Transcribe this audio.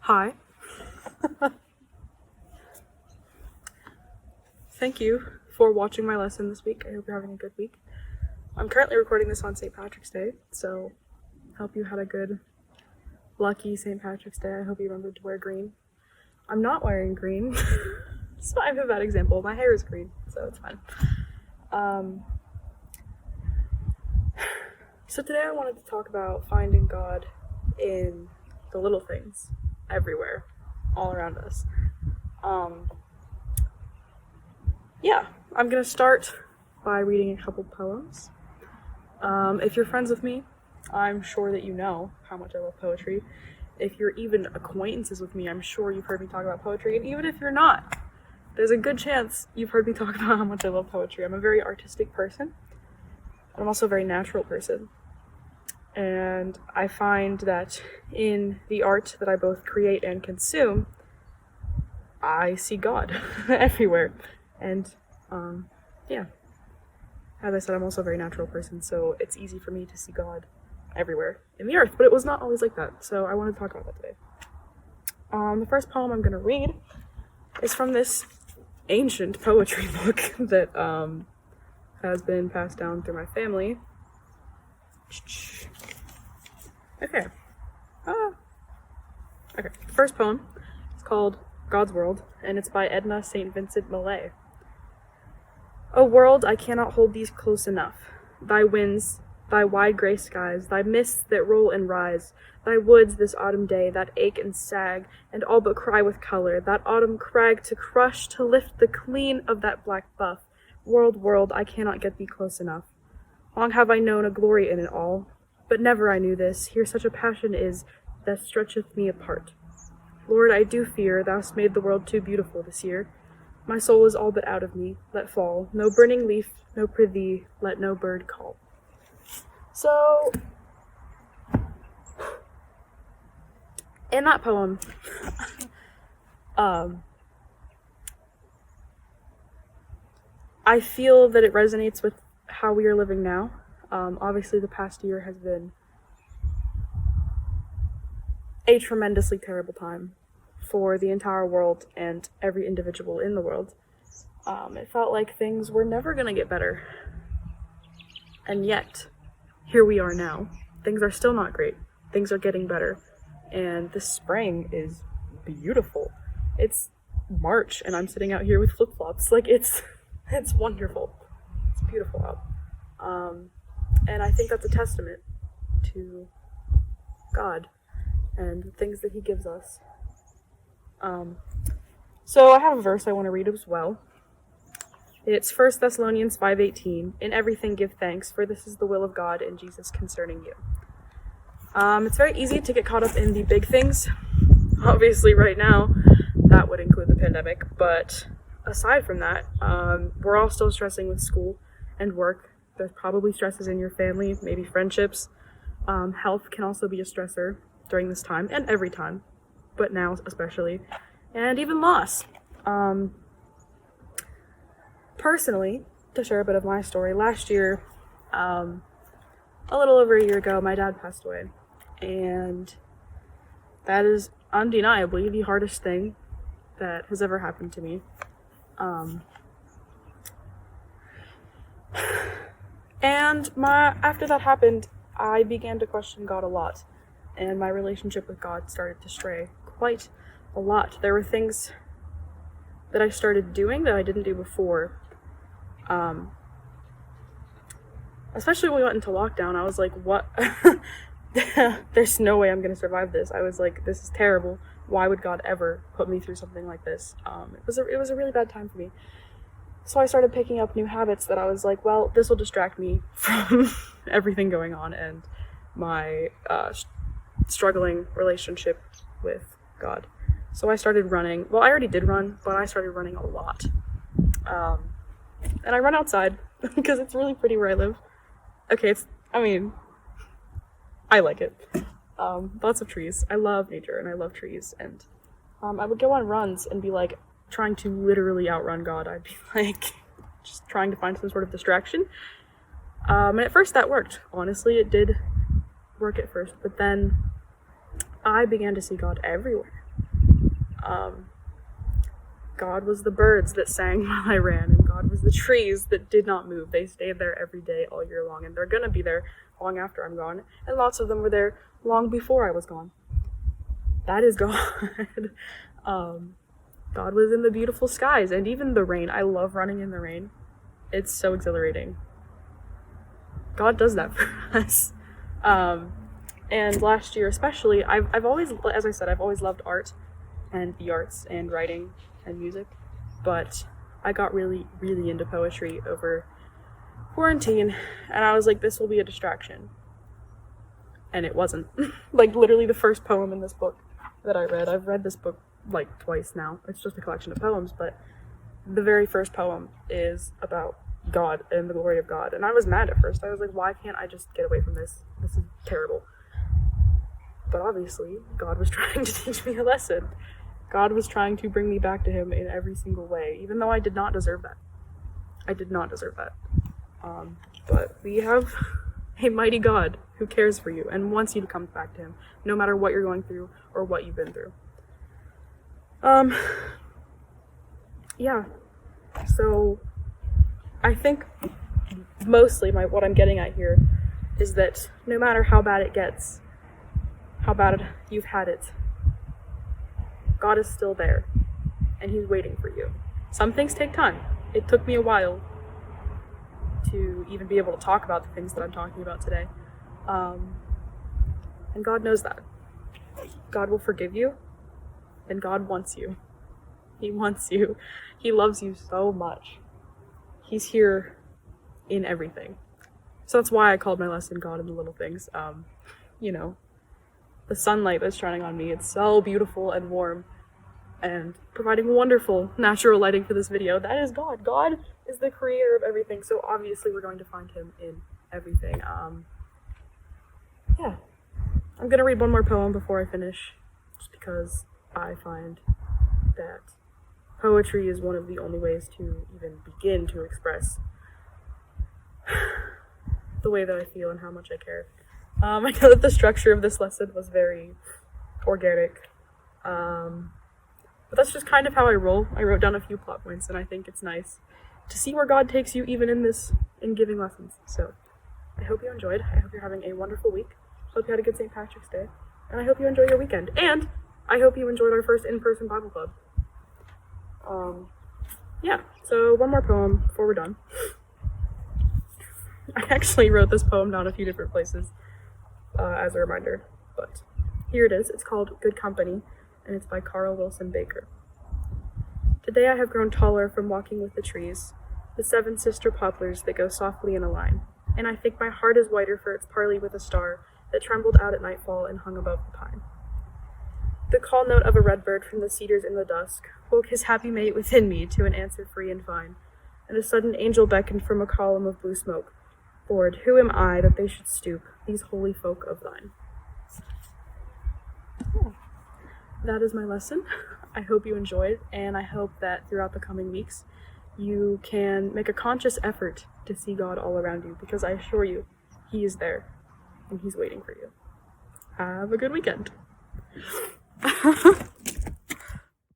Hi. Thank you for watching my lesson this week. I hope you're having a good week. I'm currently recording this on St. Patrick's Day, so I hope you had a good, lucky St. Patrick's Day. I hope you remembered to wear green. I'm not wearing green, so I have a bad example. My hair is green, so it's fine. So today I wanted to talk about finding God in the little things, everywhere, all around us. I'm gonna start by reading a couple poems. If you're friends with me, I'm sure that you know how much I love poetry. If you're even acquaintances with me, I'm sure you've heard me talk about poetry, and even if you're not, there's a good chance you've heard me talk about how much I love poetry. I'm a very artistic person, and I'm also a very natural person. And I find that in the art that I both create and consume, I see God everywhere. And as I said, I'm also a very natural person, so it's easy for me to see God everywhere in the earth, but it was not always like that, so I wanted to talk about that today. The first poem I'm going to read is from this ancient poetry book that has been passed down through my family. Okay. First poem is called God's World, and it's by Edna St. Vincent Millay. O world, I cannot hold these close enough. Thy winds, thy wide grey skies, thy mists that roll and rise, thy woods this autumn day that ache and sag, and all but cry with colour, that autumn crag to crush, to lift the clean of that black buff. World, world, I cannot get thee close enough. Long have I known a glory in it all, but never I knew this, here such a passion is, that stretcheth me apart. Lord, I do fear thou'st made the world too beautiful this year. My soul is all but out of me, let fall, no burning leaf, no prithee, let no bird call. So, in that poem, I feel that it resonates with how we are living now. Obviously the past year has been a tremendously terrible time for the entire world and every individual in the world. It felt like things were never gonna get better. And yet, here we are now. Things are still not great. Things are getting better. And the spring is beautiful. It's March and I'm sitting out here with flip-flops. Like, it's wonderful. It's beautiful out. And I think that's a testament to God and the things that he gives us. So I have a verse I want to read as well. It's 1 Thessalonians 5:18. In everything give thanks, for this is the will of God in Jesus concerning you. It's very easy to get caught up in the big things. Obviously right now, that would include the pandemic, but aside from that, we're all still stressing with school and work. There's probably stresses in your family, maybe friendships. Health can also be a stressor during this time, and every time, but now especially, and even loss. Personally, to share a bit of my story, last year, a little over a year ago, my dad passed away, and that is undeniably the hardest thing that has ever happened to me. And after that happened, I began to question God a lot, and my relationship with God started to stray quite a lot. There were things that I started doing that I didn't do before. Especially when we went into lockdown, I was like, what? There's no way I'm going to survive this. I was like, this is terrible. Why would God ever put me through something like this? It was a really bad time for me. So I started picking up new habits that I was like, well, this will distract me from everything going on and my struggling relationship with God. So I started running. Well, I already did run, but I started running a lot. And I run outside because it's really pretty where I live. Okay, I like it. Lots of trees. I love nature and I love trees. And I would go on runs and be like trying to literally outrun God. I'd be like just trying to find some sort of distraction. And at first that worked. Honestly, it did work at first. But then I began to see God everywhere. God was the birds that sang while I ran, and God was the trees that did not move. They stayed there every day all year long, and they're gonna be there long after I'm gone, and lots of them were there long before I was gone. That is God. God was in the beautiful skies, and even the rain. I love running in the rain. It's so exhilarating. God does that for us. And last year especially, I've always, as I said, I've always loved art and the arts and writing and music, but I got really, really into poetry over quarantine, and I was like, this will be a distraction. And it wasn't. Like, literally the first poem in this book that I read, I've read this book like twice now. It's just a collection of poems, but the very first poem is about God and the glory of God. And I was mad at first. I was like, why can't I just get away from this? This is terrible. But obviously, God was trying to teach me a lesson. God was trying to bring me back to him in every single way, even though I did not deserve that. I did not deserve that. But we have a mighty God who cares for you and wants you to come back to him, no matter what you're going through or what you've been through. Yeah. So I think mostly what I'm getting at here is that no matter how bad it gets, how bad you've had it, God is still there, and he's waiting for you. Some things take time. It took me a while to even be able to talk about the things that I'm talking about today. And God knows that. God will forgive you, and God wants you. He wants you. He loves you so much. He's here in everything. So that's why I called my lesson God in the Little Things. You know, the sunlight that's shining on me, it's so beautiful and warm and providing wonderful natural lighting for this video. That is God. God is the creator of everything, so obviously we're going to find him in everything. Yeah. I'm gonna read one more poem before I finish, just because I find that poetry is one of the only ways to even begin to express the way that I feel and how much I care. I know that the structure of this lesson was very organic, but that's just kind of how I roll. I wrote down a few plot points, and I think it's nice to see where God takes you even in giving lessons. So I hope you enjoyed. I hope you're having a wonderful week. Hope you had a good St. Patrick's Day, and I hope you enjoy your weekend. And I hope you enjoyed our first in-person Bible club. Yeah, so one more poem before we're done. I actually wrote this poem down a few different places as a reminder, but here it is. It's called Good Company, and it's by Carl Wilson Baker. Today I have grown taller from walking with the trees, the 7 sister poplars that go softly in a line, and I think my heart is whiter for its parley with a star that trembled out at nightfall and hung above the pine. The call note of a redbird from the cedars in the dusk woke his happy mate within me to an answer free and fine, and a sudden angel beckoned from a column of blue smoke. Lord, who am I that they should stoop, these holy folk of thine? Yeah. That is my lesson. I hope you enjoyed, and I hope that throughout the coming weeks you can make a conscious effort to see God all around you, because I assure you, he is there, and he's waiting for you. Have a good weekend.